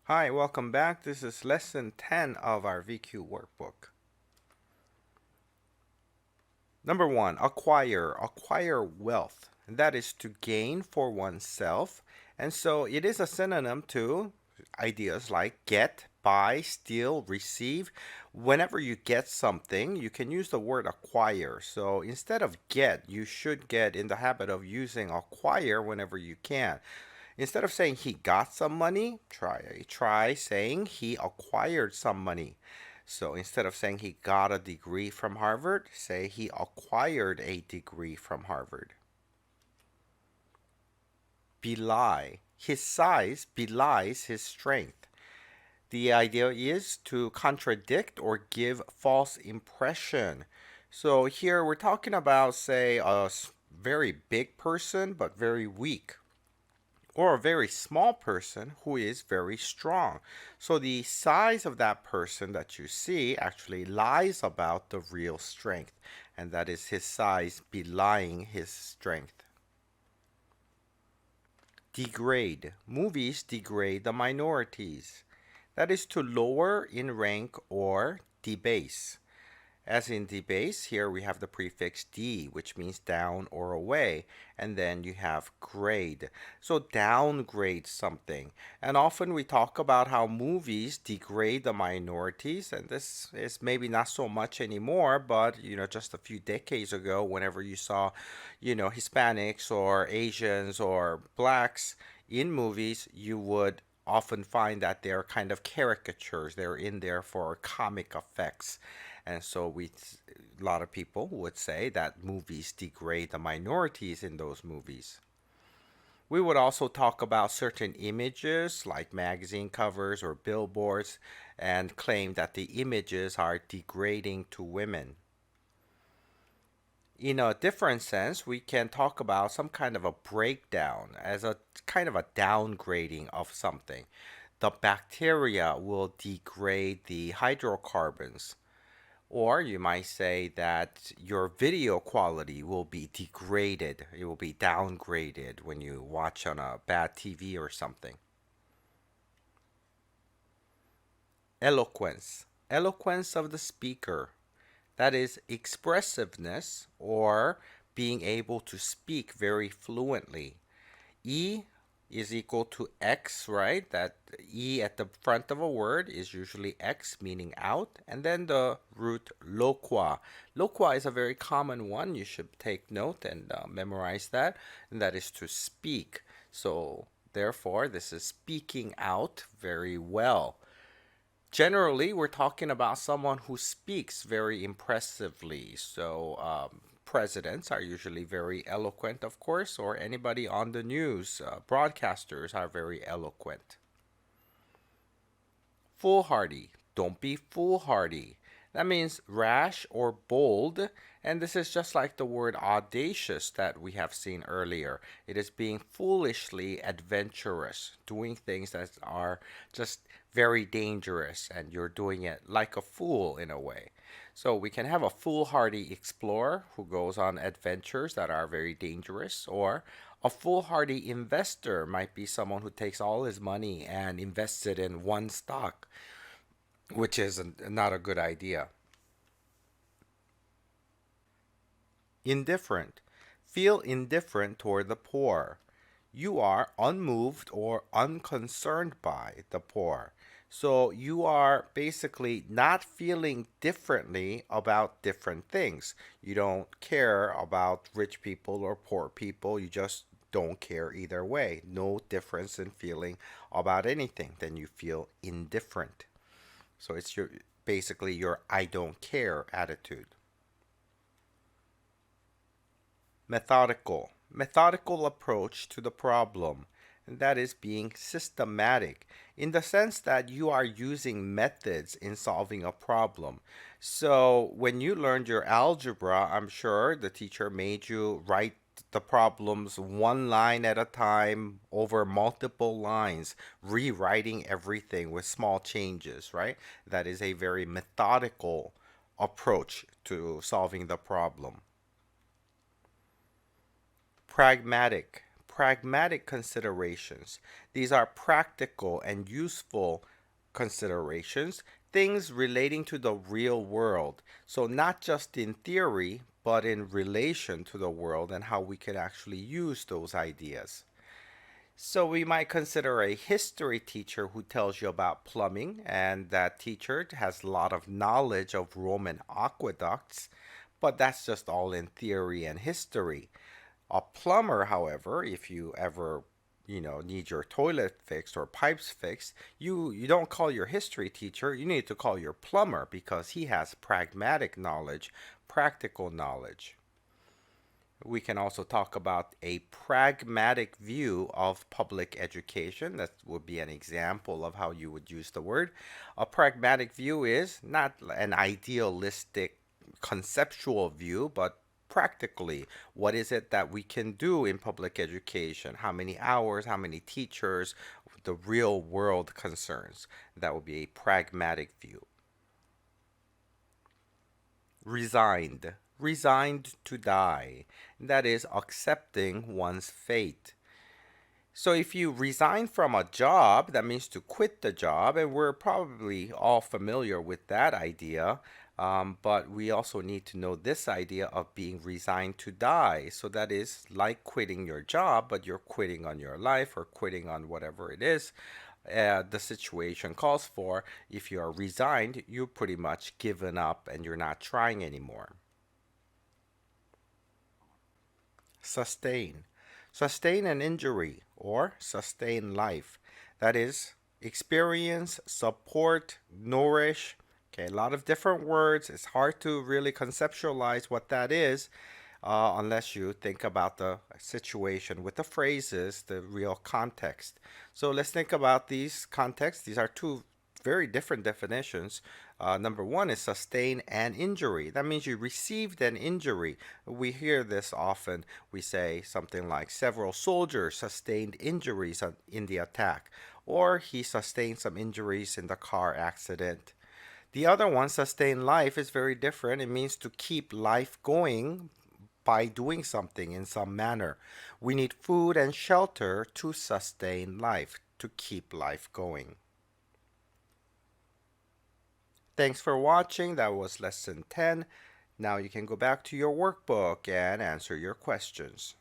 Hi, welcome back. This is lesson 10 of our VQ workbook. Number 1, acquire wealth. And that is to gain for oneself. And so it is a synonym to ideas like get, buy, steal, receive. Whenever you get something, you can use the word acquire. So instead of get, you should get in the habit of using acquire whenever you can. Instead of saying he got some money, try saying he acquired some money. So instead of saying he got a degree from Harvard, say he acquired a degree from Harvard. Belie. His size belies his strength. The idea is to contradict or give false impression. So here we're talking about, say, a very big person but very weak, or a very small person who is very strong. So the size of that person that you see actually lies about the real strength, and that is his size belying his strength. Degrade. Movies degrade the minorities. That is to lower in rank or debase. As in debase, here we have the prefix D, which means down or away, and then you have grade. So downgrade something. And often we talk about how movies degrade the minorities, and this is maybe not so much anymore, but just a few decades ago, whenever you saw, Hispanics or Asians or blacks in movies, you would often find that they're kind of caricatures. They're in there for comic effects. And so a lot of people would say that movies degrade the minorities in those movies. We would also talk about certain images like magazine covers or billboards and claim that the images are degrading to women. In a different sense, we can talk about some kind of a breakdown as a kind of a downgrading of something. The bacteria will degrade the hydrocarbons. Or you might say that your video quality will be degraded, it will be downgraded when you watch on a bad TV or something. Eloquence. Eloquence of the speaker. That is expressiveness or being able to speak very fluently. E is equal to X, right? That E at the front of a word is usually X, meaning out, and then the root loqua. Loqua is a very common one. You should take note and memorize that, and that is to speak. So, therefore, this is speaking out very well. Generally, we're talking about someone who speaks very impressively. So, presidents are usually very eloquent, of course, or anybody on the news, broadcasters are very eloquent. Foolhardy. Don't be foolhardy. That means rash or bold, and this is just like the word audacious that we have seen earlier. It is being foolishly adventurous, doing things that are just very dangerous, and you're doing it like a fool in a way. So we can have a foolhardy explorer who goes on adventures that are very dangerous, or a foolhardy investor might be someone who takes all his money and invests it in one stock, which is not a good idea. Indifferent. Feel indifferent toward the poor. You are unmoved or unconcerned by the poor. So you are basically not feeling differently about different things. You don't care about rich people or poor people. You just don't care either way. No difference in feeling about anything. Then you feel indifferent. So it's basically your I don't care attitude. Methodical approach to the problem. And that is being systematic in the sense that you are using methods in solving a problem. So when you learned your algebra, I'm sure the teacher made you write the problems one line at a time over multiple lines, rewriting everything with small changes, right? That is a very methodical approach to solving the problem. Pragmatic. pragmatic considerations. These are practical and useful considerations, things relating to the real world. So, not just in theory, but in relation to the world and how we can actually use those ideas. So we might consider a history teacher who tells you about plumbing, and that teacher has a lot of knowledge of Roman aqueducts, but that's just all in theory and history. A plumber, however, if you ever need your toilet fixed or pipes fixed, you don't call your history teacher, you need to call your plumber because he has pragmatic knowledge, practical knowledge. We can also talk about a pragmatic view of public education. That would be an example of how you would use the word. A pragmatic view is not an idealistic conceptual view, but practically, what is it that we can do in public education? How many hours, how many teachers, the real world concerns. That would be a pragmatic view. Resigned. Resigned to die. That is accepting one's fate. So if you resign from a job, that means to quit the job, and we're probably all familiar with that idea. But we also need to know this idea of being resigned to die. So that is like quitting your job, but you're quitting on your life or quitting on whatever it is the situation calls for. If you are resigned, you're pretty much given up and you're not trying anymore. Sustain. Sustain an injury or sustain life. That is, experience, support, nourish. Okay, a lot of different words. It's hard to really conceptualize what that is unless you think about the situation with the phrases, the real context. So let's think about these contexts. These are two very different definitions. Number one is sustain an injury. That means you received an injury. We hear this often. We say something like several soldiers sustained injuries in the attack, or he sustained some injuries in the car accident. The other one, sustain life, is very different. It means to keep life going by doing something in some manner. We need food and shelter to sustain life, to keep life going. Thanks for watching. That was lesson 10. Now you can go back to your workbook and answer your questions.